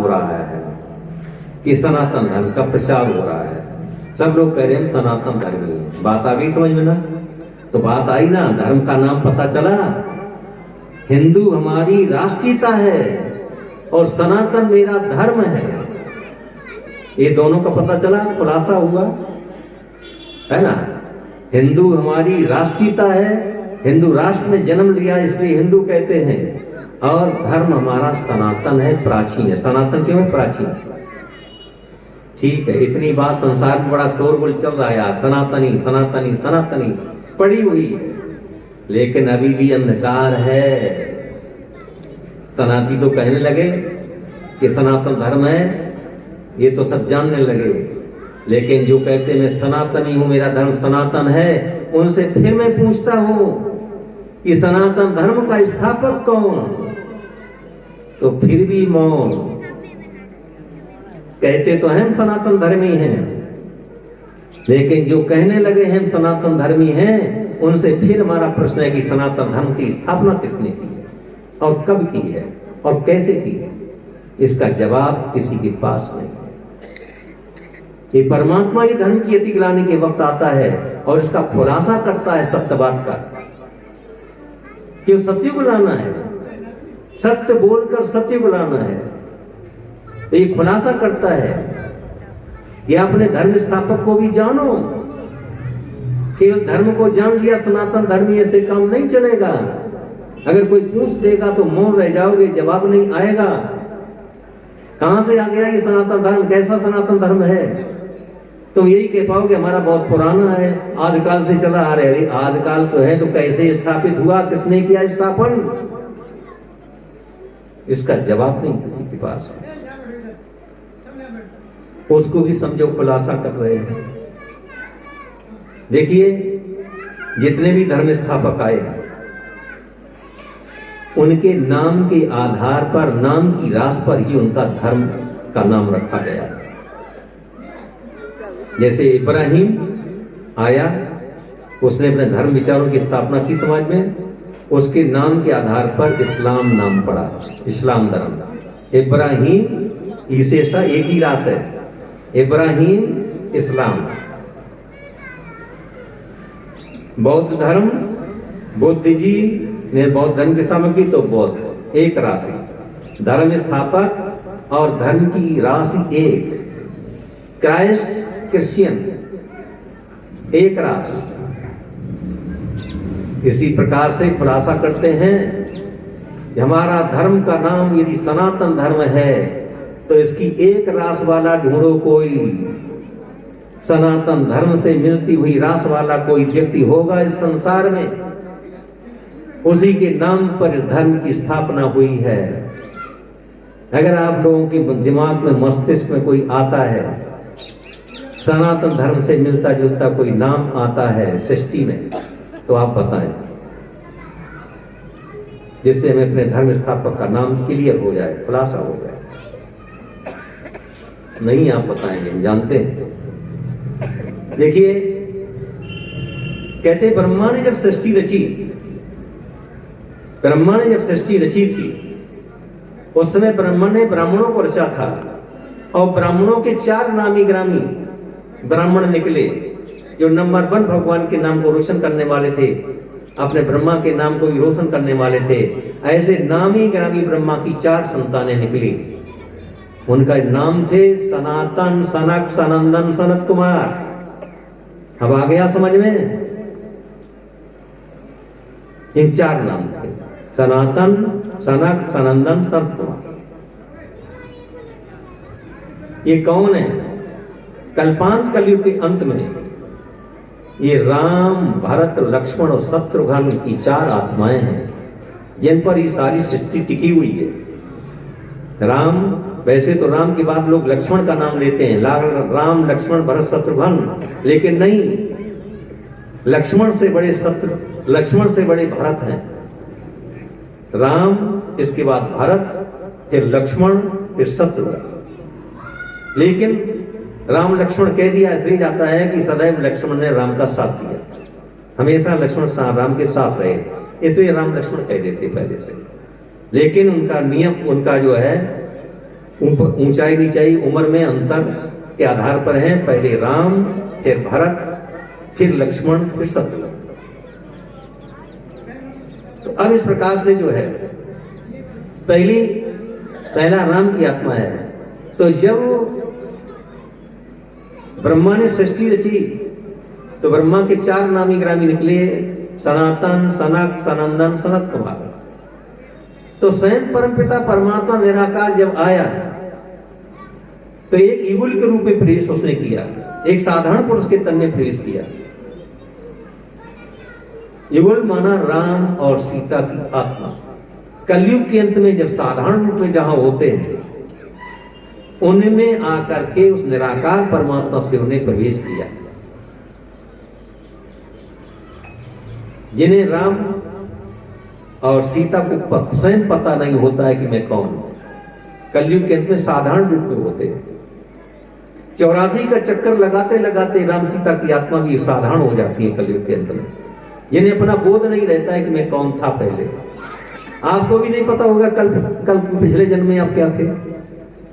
हो रहा है कि सनातन धर्म का प्रचार हो रहा है। सब लोग कह रहे हैं सनातन धर्मी है। बात आ गई समझ में ना? तो बात आई ना, धर्म का नाम पता चला। हिंदू हमारी राष्ट्रीयता है और सनातन मेरा धर्म है। ये दोनों का पता चला, खुलासा हुआ है ना। हिंदू हमारी राष्ट्रीयता है, हिंदू राष्ट्र में जन्म लिया इसलिए हिंदू कहते हैं, और धर्म हमारा सनातन है, प्राचीन है। सनातन क्यों है? प्राचीन। ठीक है, इतनी बात संसार में बड़ा शोरगुल चल रहा है यार, सनातनी सनातनी सनातनी पड़ी हुई, लेकिन अभी भी अंधकार है। सनातनी तो कहने लगे कि सनातन धर्म है, ये तो सब जानने लगे, लेकिन जो कहते मैं सनातनी हूं, मेरा धर्म सनातन है, उनसे फिर मैं पूछता हूं कि सनातन धर्म का स्थापक कौन? तो फिर भी मौन। कहते तो हम सनातन धर्मी हैं, लेकिन जो कहने लगे हम सनातन धर्मी हैं, उनसे फिर हमारा प्रश्न है कि सनातन धर्म की स्थापना किसने की है और कब की है और कैसे की है? इसका जवाब किसी के पास नहीं है। ये परमात्मा ही धर्म की यति गिलाने के वक्त आता है और इसका खुलासा करता है सत्यवाद का, कि सत्य को लाना है, सत्य बोलकर सत्य को लाना है। तो ये खुलासा करता है कि अपने धर्म स्थापक को भी जानो, कि उस धर्म को जान लिया सनातन धर्मी, ऐसे काम नहीं चलेगा। अगर कोई पूछ देगा तो मौन रह जाओगे, जवाब नहीं आएगा। कहां से आ गया ये सनातन धर्म? कैसा सनातन धर्म है? तुम यही कह पाओगे हमारा बहुत पुराना है, आदिकाल से चला आ रहा है। आदिकाल तो है, तो कैसे स्थापित हुआ, किसने किया स्थापन? इसका जवाब नहीं किसी के पास है। उसको भी समझो खुलासा कर रहे हैं। देखिए, जितने भी धर्म स्थापक आए, उनके नाम के आधार पर, नाम की रास पर ही उनका धर्म का नाम रखा गया। जैसे इब्राहिम आया, उसने अपने धर्म विचारों की स्थापना की समाज में, उसके नाम के आधार पर इस्लाम नाम पड़ा, इस्लाम धर्म। इब्राहिम ईसा एक ही रास है, इब्राहिम इस्लाम। बौद्ध धर्म, बुद्ध जी ने बौद्ध धर्म की स्थापना की, तो बौद्ध एक राशि, धर्म स्थापक और धर्म की राशि एक। क्राइस्ट क्रिश्चियन एक राशि। इसी प्रकार से खुलासा करते हैं कि हमारा धर्म का नाम यदि सनातन धर्म है, तो इसकी एक रास वाला ढूंढो, कोई सनातन धर्म से मिलती हुई रास वाला कोई व्यक्ति होगा इस संसार में, उसी के नाम पर इस धर्म की स्थापना हुई है। अगर आप लोगों के दिमाग में, मस्तिष्क में कोई आता है, सनातन धर्म से मिलता जुलता कोई नाम आता है सृष्टि में, तो आप बताएं, जिससे हमें अपने धर्म स्थापक का नाम क्लियर हो जाए, खुलासा हो जाए। नहीं आप बताएंगे, हम जानते हैं। देखिए, कहते ब्रह्मा ने जब सृष्टि रची, ब्रह्मा ने जब सृष्टि रची थी, उस समय ब्रह्मा ने ब्राह्मणों को रचा था, और ब्राह्मणों के 4 नामी ग्रामी ब्राह्मण निकले, जो नंबर 1 भगवान के नाम को रोशन करने वाले थे, अपने ब्रह्मा के नाम को भी रोशन करने वाले थे। ऐसे नामी ग्रामी ब्रह्मा की 4 संतानें निकली। उनका नाम थे सनातन, सनक, सनंदन, सनत कुमार। अब आ गया समझ में? इन 4 नाम थे, सनातन, सनक, सनंदन, सनत कुमार। ये कौन है? कल्पांत कलयुग के अंत में ये राम, भरत, लक्ष्मण और शत्रुघ्न की 4 आत्माएं हैं, जिन पर ये सारी सृष्टि टिकी हुई है। राम, वैसे तो राम के बाद लोग लक्ष्मण का नाम लेते हैं, राम, लक्ष्मण, भरत, शत्रुघ्न, लेकिन नहीं, लक्ष्मण से बड़े शत्रु, लक्ष्मण से बड़े भरत हैं। राम, इसके बाद भरत, फिर लक्ष्मण, फिर शत्रुघ्न। लेकिन राम लक्ष्मण कह दिया, इसलिए जाता है कि सदैव लक्ष्मण ने राम का साथ दिया, हमेशा लक्ष्मण राम के साथ रहे, इसलिए राम लक्ष्मण कह देते पहले से। लेकिन उनका नियम, उनका जो है ऊंचाई नीचाई उम्र में अंतर के आधार पर हैं, पहले राम, फिर भरत, फिर लक्ष्मण, फिर शत्रुघ्न। तो अब इस प्रकार से जो है पहला राम की आत्मा है। तो जब ब्रह्मा ने सृष्टि रची तो ब्रह्मा के 4 नामी ग्रामी निकले, सनातन, सनक, सनंदन, सनत कुमार। तो स्वयं परमपिता परमात्मा निराकार जब आया तो एक युगल के रूप में प्रवेश उसने किया, एक साधारण पुरुष के तन में प्रवेश किया। युगल माना राम और सीता की आत्मा। कलयुग के अंत में जब साधारण रूप में जहां होते हैं उनमें आकर के उस निराकार परमात्मा से उन्हें प्रवेश किया। जिन्हें राम और सीता को स्वयं पता नहीं होता है कि मैं कौन हूं, कलयुग के अंत में साधारण रूप में होते हैं। 84 का चक्कर लगाते लगाते राम सीता की आत्मा भी साधारण हो जाती है कलयुग के अंत में। जिन्हें अपना बोध नहीं रहता है कि मैं कौन था पहले। आपको भी नहीं पता होगा कल पिछले जन्म में आप क्या थे।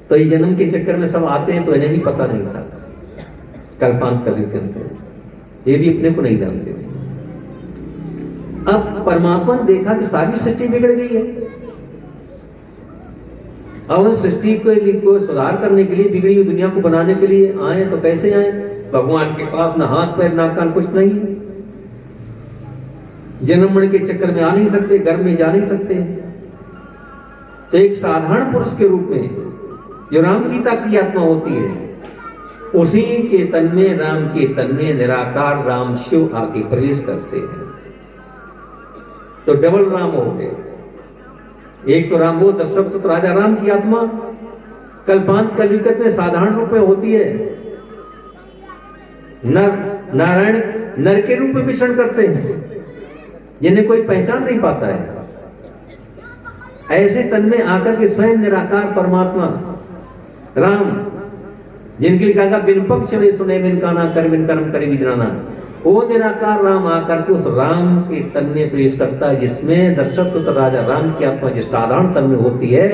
तो ये जन्म के चक्कर में सब आते हैं तो इन्हें भी पता नहीं था कल्पांत कलयुग के अंत, ये भी अपने को नहीं जानते थे। अब परमात्मा ने देखा कि सारी सृष्टि बिगड़ गई है। अब उस सृष्टि को सुधार करने के लिए, बिगड़ी हुई दुनिया को बनाने के लिए आए तो कैसे आए? भगवान के पास ना हाथ पैर ना कान कुछ नहीं, जन्म मरण के चक्कर में आ नहीं सकते, घर में जा नहीं सकते। तो एक साधारण पुरुष के रूप में जो राम सीता की आत्मा होती है, उसी के तन में, राम के तन में निराकार राम शिव आके प्रवेश करते हैं। तो डबल राम हो गए। एक तो राम वो दशरथ राजा राम की आत्मा कल्पांत कलयुग में साधारण रूप में होती है, नारायण नर के रूप में विचरण करते हैं, जिन्हें कोई पहचान नहीं पाता है। ऐसे तन में आकर के स्वयं निराकार परमात्मा राम, जिनके लिए कहा बिन पक्ष में सुने बिन काना कर बिन कर्म करे विजनाना, वो निराकार राम आकर के उस राम के तन में प्रवेश करता है, जिसमें दशरथ राजा राम की आत्मा जिस साधारण तन में होती है,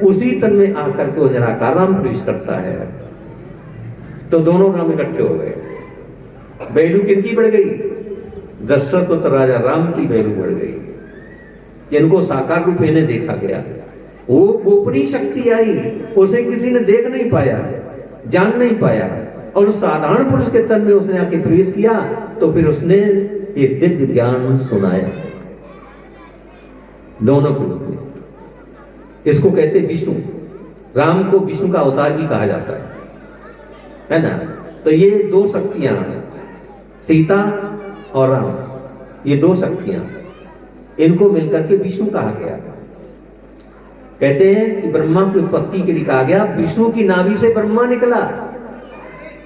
उसी तन में आकर के वो निराकार राम प्रवेश करता है। तो दोनों राम इकट्ठे हो गए। वैल्यू किनकी बढ़ गई? दशरथ राजा राम की वैल्यू बढ़ गई। इनको साकार रूप में देखा गया। वो गोपनीय शक्ति आई, उसे किसी ने देख नहीं पाया, जान नहीं पाया, और उस साधारण पुरुष के तन में उसने आके प्रवेश किया। तो फिर उसने ये दिव्य ज्ञान सुनाया दोनों को रूप में। इसको कहते विष्णु। राम को विष्णु का अवतार भी कहा जाता है ना। तो ये दो शक्तियां, सीता और राम, ये दो शक्तियां, इनको मिलकर के विष्णु कहा गया। कहते हैं कि ब्रह्मा की उत्पत्ति के लिए कहा गया, विष्णु की नाभि से ब्रह्मा निकला।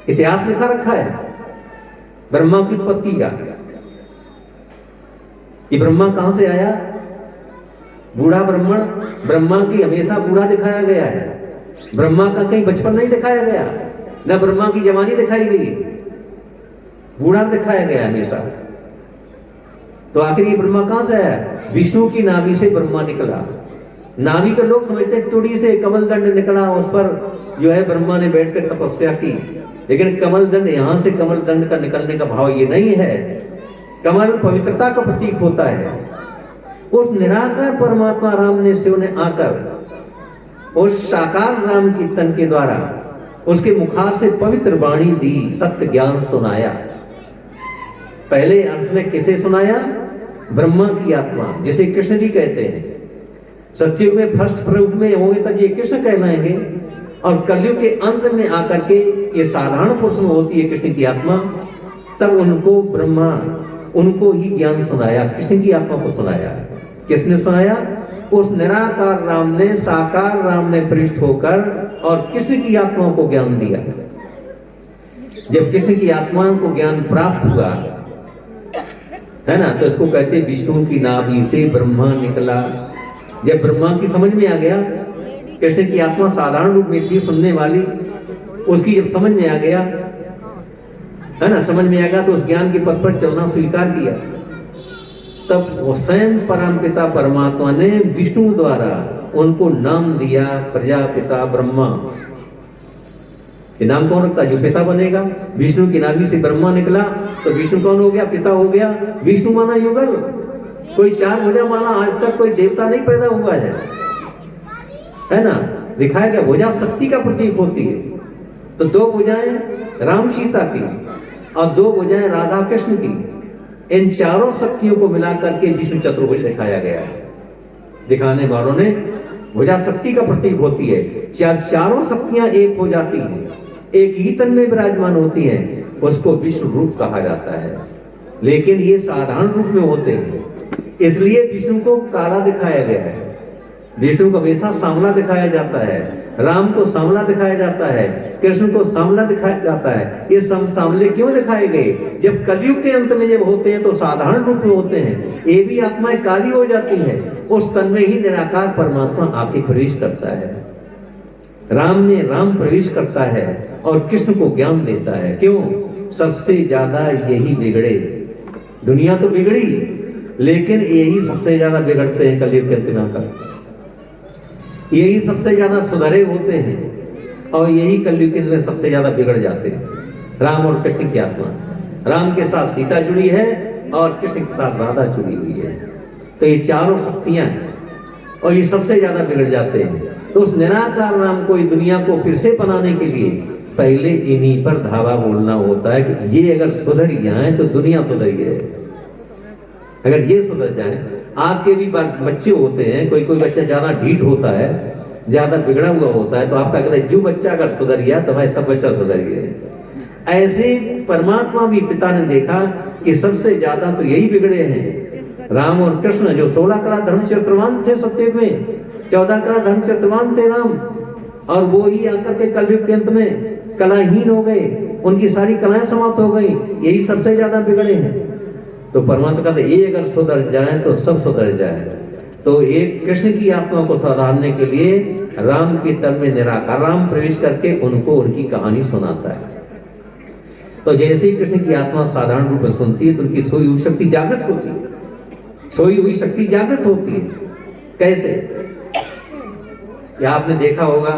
इतिहास लिखा रखा है ब्रह्मा की उत्पत्ति का, कि ब्रह्मा कहां से आया? बूढ़ा ब्राह्मण। ब्रह्मा की हमेशा बूढ़ा दिखाया गया है, ब्रह्मा का कहीं बचपन नहीं दिखाया गया, न ब्रह्मा की जवानी दिखाई गई, बूढ़ा दिखाया गया हमेशा। तो आखिर ये ब्रह्मा कहां से आया? विष्णु की नाभि से ब्रह्मा निकला। नाभि के लोग समझते हैं टुड़ी से कमल दंड निकला, उस पर जो है ब्रह्मा ने बैठकर तपस्या की, लेकिन कमल दंड, यहां से कमल दंड का निकलने का भाव ये नहीं है। कमल पवित्रता का प्रतीक होता है। उस निराकार परमात्मा राम ने शिव ने आकर उस साकार राम की तन के द्वारा उसके मुखार से पवित्र वाणी दी, सत्य ज्ञान सुनाया। पहले अंश ने किसे सुनाया? ब्रह्मा की आत्मा, जिसे कृष्ण भी कहते हैं। सत्युग में फर्स्ट रूप में होंगे तब ये कृष्ण कहलाएंगे, और कलयुग के अंत में आकर के ये साधारण पुरुष में होती है कृष्ण की आत्मा। तब उनको ब्रह्मा, उनको ही ज्ञान सुनाया, कृष्ण की आत्मा को सुनाया। किसने सुनाया? उस निराकार राम ने, साकार राम ने प्रविष्ट होकर और कृष्ण की आत्मा को ज्ञान दिया। जब कृष्ण की आत्मा को ज्ञान प्राप्त हुआ है ना, तो इसको कहते विष्णु की नाभि से ब्रह्मा निकला। जब ब्रह्मा की समझ में आ गया, कृष्ण की आत्मा साधारण रूप में थी सुनने वाली, उसकी जब समझ में आ गया है ना, समझ में आ गया, तो उस ज्ञान के पथ पर चलना स्वीकार किया। तब वो स्वयं परमपिता परमात्मा ने विष्णु द्वारा उनको नाम दिया प्रजापिता ब्रह्मा। ये नाम कौन रखता है? जो पिता बनेगा। विष्णु की नाभि से ब्रह्मा निकला तो विष्णु कौन हो गया? पिता हो गया। विष्णु माना युगल। कोई चार भुजा माना आज तक कोई देवता नहीं पैदा हुआ है ना। दिखाया गया भुजा शक्ति का प्रतीक होती है। तो दो भुजाएं राम सीता की और दो भुजाएं राधा कृष्ण की, इन चारों शक्तियों को मिलाकर के विष्णु चतुर्भुज दिखाया गया है। दिखाने वालों ने भुजा शक्ति का प्रतीक होती है। चारों शक्तियां एक हो जाती हैं, एक ही तन में विराजमान होती हैं, उसको विष्णु रूप कहा जाता है। लेकिन ये साधारण रूप में होते हैं, इसलिए विष्णु को काला दिखाया गया है। विष्णु को हमेशा सांवला दिखाया जाता है, राम को सांवला दिखाया जाता है, कृष्ण को सांवला दिखाया जाता है। ये सब सांवले क्यों दिखाए गए? जब कलयुग के अंत में जब होते हैं तो साधारण रूप में होते हैं, ये भी आत्माएं काली हो जाती है। उस तन में ही निराकार परमात्मा आके प्रवेश करता है। राम में राम प्रवेश करता है और कृष्ण को ज्ञान देता है। क्यों? सबसे ज्यादा यही बिगड़े। दुनिया तो बिगड़ी, लेकिन यही सबसे ज्यादा बिगड़ते हैं कलयुग के अंतिम का। यही सबसे ज्यादा सुधरे होते हैं और यही कलयुग के अंदर सबसे ज्यादा बिगड़ जाते हैं। राम और कृष्ण की आत्मा, राम के साथ सीता जुड़ी है और कृष्ण के साथ राधा जुड़ी हुई है। तो ये चारों शक्तियां हैं और ये सबसे ज्यादा बिगड़ जाते हैं। तो उस निराकार राम को इस दुनिया को फिर से बनाने के लिए पहले इन्हीं पर धावा बोलना होता है कि ये अगर सुधर जाए तो दुनिया सुधर जाए। अगर ये सुधर जाए, आपके भी बच्चे होते हैं, कोई कोई बच्चा ज्यादा ढीठ होता है, ज्यादा बिगड़ा हुआ होता है, तो आपका कहते हैं जो बच्चा अगर सुधर गया तो भाई सब बच्चा सुधर गया। ऐसे परमात्मा भी पिता ने देखा कि सबसे ज्यादा तो यही बिगड़े हैं। राम और कृष्ण जो 16 कला धर्मचक्रवान थे सत्ययुग में, 14 कला धर्मचक्रवान थे राम, और वो ही आकर के कलयुग के अंत में कलाहीन हो गए, उनकी सारी कलाएं समाप्त हो गई। यही सबसे ज्यादा बिगड़े हैं। तो परमात्मा कहते ये अगर सुधर जाए तो सब सुधर जाए। तो एक कृष्ण की आत्मा को सुधारने के लिए राम के तन में निराकार राम प्रवेश करके उनको उनकी कहानी सुनाता है। तो जैसे ही कृष्ण की आत्मा साधारण रूप में सुनती है तो उनकी सोई हुई शक्ति जागृत होती है। सोई हुई शक्ति जागृत होती है। कैसे? या आपने देखा होगा,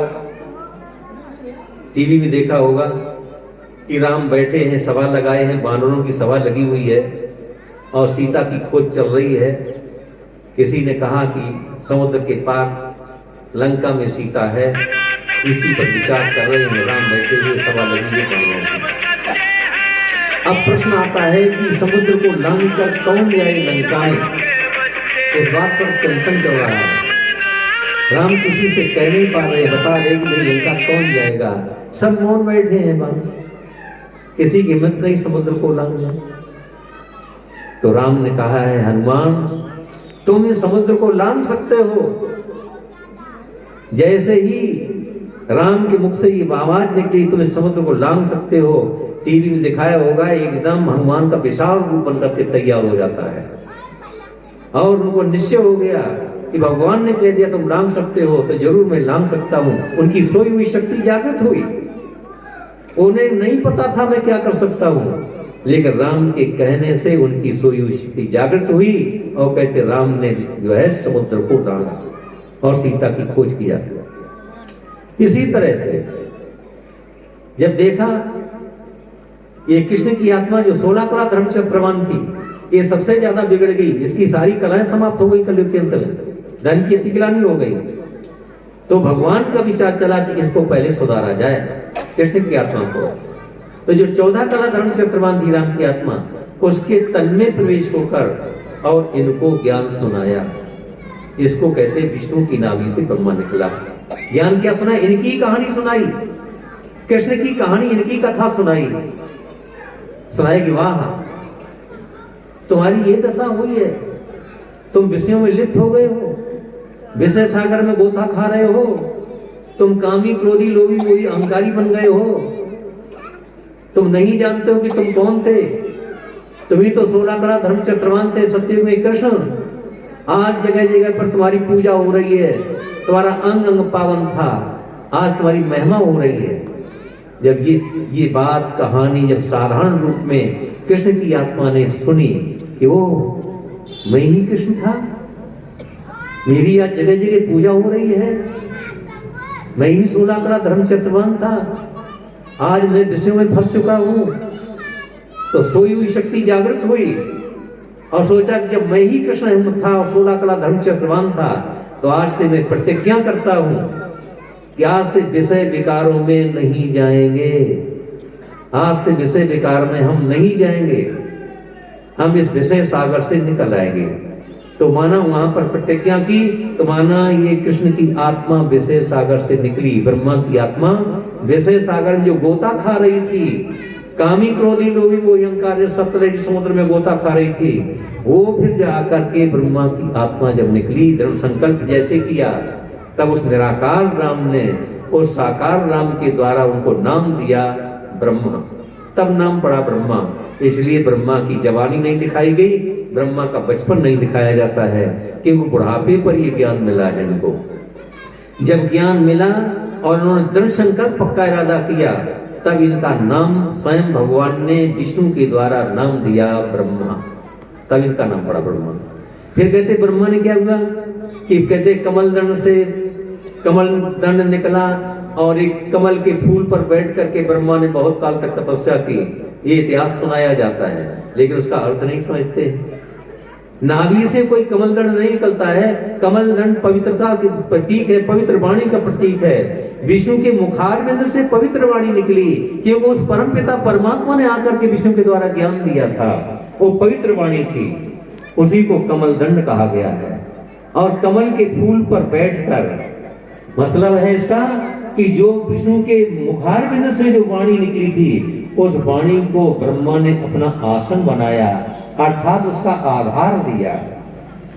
टीवी में देखा होगा कि राम बैठे हैं, सभा लगाए हैं, वानरों की सभा लगी हुई है और सीता की खोज चल रही है। किसी ने कहा कि समुद्र के पार लंका में सीता है, इसी पर विचार कर रहे हैं, राम बैठे हुए सभा लगी है। अब प्रश्न आता है कि समुद्र को लांघ कर कौन जाए लंका में? इस बात पर चिंतन चल रहा है। राम किसी से कह नहीं पा रहे, बता रहे कि लंका कौन जाएगा। सब मौन बैठे हैं, किसी की हिम्मत नहीं समुद्र को लांघना। तो राम ने कहा है, हनुमान तुम इस समुद्र को लांघ सकते हो। जैसे ही राम के मुख से ये आवाज निकली, तुम इस समुद्र को लांघ सकते हो, टीवी में दिखाया होगा एकदम हनुमान का विशाल रूप बनकर के तैयार हो जाता है और उनको निश्चय हो गया कि भगवान ने कह दिया तुम लांघ सकते हो तो जरूर मैं लांघ सकता हूं। उनकी सोई हुई शक्ति जागृत हुई। उन्हें नहीं पता था मैं क्या कर सकता हूं, लेकिन राम के कहने से उनकी सोई हुई शक्ति जागृत हुई और कहते राम ने जो है समुद्र को लांघा और सीता की खोज किया। इसी तरह से जब देखा ये कृष्ण की आत्मा जो 16 कला धर्मचक्रवान थी, ये सबसे ज्यादा बिगड़ गई, इसकी सारी कलाएं समाप्त हो गई कलयुग के अंत में, धन की अतिकलानी हो गई। तो भगवान का विचार चला कि इसको पहले सुधारा जाए, कृष्ण की आत्मा को। तो जो 14 कला धर्मचक्रवान थी राम की आत्मा, उसके तन में प्रवेश होकर और इनको ज्ञान सुनाया। इसको कहते विष्णु की नाभि से ब्रह्मा निकला। ज्ञान क्या सुना? इनकी कहानी सुनाई, कृष्ण की कहानी, इनकी कथा सुनाई। सुनाई कि वाह तुम्हारी ये दशा हुई है, तुम विषयों में लिप्त हो गए हो, विषय सागर में गोता खा रहे हो, तुम कामी क्रोधी लोभी मोही अहंकारी बन गए हो, तुम नहीं जानते हो कि तुम कौन थे। तुम्ही तो 16 कला धर्मचक्रवान थे सत्ययुग में कृष्ण। आज जगह जगह पर तुम्हारी पूजा हो रही है, तुम्हारा अंग अंग पावन था, आज तुम्हारी महिमा हो रही है। जब ये बात कहानी जब साधारण रूप में कृष्ण की आत्मा ने सुनी कि वो मैं ही कृष्ण था, मेरी आज जगह जगह पूजा हो रही है। मैं ही 16 कला धर्म चक्रवान था, आज मैं विषयों में फंस चुका हूं। तो सोई हुई शक्ति जागृत हुई और सोचा कि जब मैं ही कृष्ण हिम्मत था और 16 कला धर्म चक्रवान था, तो आज से मैं प्रतिज्ञा करता हूं कि आज से विषय विकारों में नहीं जाएंगे। आज से विषय विकार में हम नहीं जाएंगे, हम इस विषय सागर से निकल आएंगे। तो माना वहां पर प्रतिज्ञा की, तो माना ये कृष्ण की आत्मा विषय सागर से निकली। ब्रह्मा की आत्मा विषय सागर में जो गोता खा रही थी, कामी क्रोधी लोभी वो अहंकार सप्तरज समुद्र में गोता खा रही थी, वो फिर जाकर के ब्रह्मा की आत्मा जब निकली, दृढ़ संकल्प जैसे किया, तब उस निराकार राम ने उस साकार राम के द्वारा उनको नाम दिया ब्रह्मा। तब नाम पड़ा ब्रह्मा। इसलिए ब्रह्मा की जवानी नहीं दिखाई गई, ब्रह्मा का बचपन नहीं दिखाया जाता है, क्योंकि बुढ़ापे पर ये ज्ञान मिला है इनको। जब ज्ञान मिला और उन्होंने दृढ़ संकल्प पक्का इरादा किया, तब इनका नाम स्वयं भगवान ने विष्णु के द्वारा नाम दिया ब्रह्मा। तब इनका नाम पड़ा ब्रह्मा। फिर कहते ब्रह्मा ने क्या हुआ कि कहते कमल दंड से कमल दंड निकला और एक कमल के फूल पर बैठ करके ब्रह्मा ने बहुत काल तक तपस्या की। ये इतिहास सुनाया जाता है, लेकिन उसका अर्थ नहीं समझते। नाभि से कोई कमल दंड नहीं निकलता है। कमल दंड पवित्रता के प्रतीक है, पवित्र वाणी का प्रतीक है। विष्णु के मुखारविंद से पवित्र वाणी निकली, क्योंकि उस परम पिता परमात्मा ने आकर के विष्णु के द्वारा ज्ञान दिया था, वो पवित्र वाणी थी, उसी को कमल दंड कहा गया है। और कमल के फूल पर बैठकर मतलब है इसका कि जो विष्णु के मुखारविंद से जो वाणी निकली थी, उस वाणी को ब्रह्मा ने अपना आसन बनाया, अर्थात उसका आधार दिया।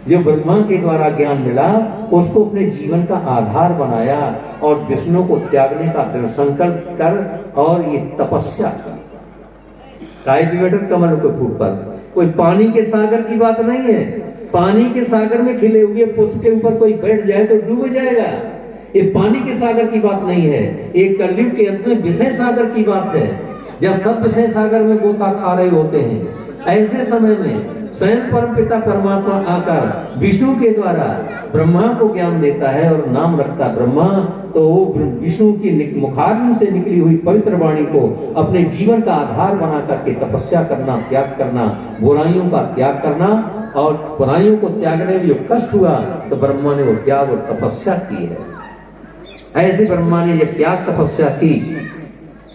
जो ब्रह्मा के द्वारा ज्ञान मिला, उसको अपने जीवन का आधार बनाया और विष्णु को त्यागने का दृढ़ संकल्प कर और ये तपस्या कर। काय भी बैठक कमल के फूल पर, कोई पानी के सागर की बात नहीं है। पानी के सागर में खिले हुए पुष्प के ऊपर कोई बैठ जाए तो डूब जाएगा। ये पानी के सागर की बात नहीं है, एक कलयुग के अंत में विषय सागर की बात है। जब सब विषय सागर में गोता खा रहे होते हैं, ऐसे समय में स्वयं परम पिता परमात्मा आकर विष्णु के द्वारा ब्रह्मा को ज्ञान देता है और नाम रखता ब्रह्मा। तो विष्णु की मुखारविंद से निकली हुई पवित्र वाणी को अपने जीवन का आधार बना करके तपस्या करना, त्याग करना, बुराइयों का त्याग करना, और बुराइयों को त्यागने में जो कष्ट हुआ तो ब्रह्मा ने वो त्याग और तपस्या की है। ऐसे ब्रह्मा ने जब त्याग तपस्या की,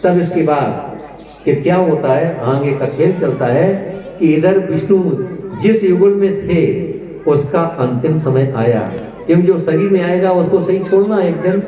तब इसके बाद कि क्या होता है, आगे का खेल चलता है कि इधर विष्णु जिस युगल में थे उसका अंतिम समय आया, क्योंकि जो शरीर में आएगा उसको सही छोड़ना एक दिन।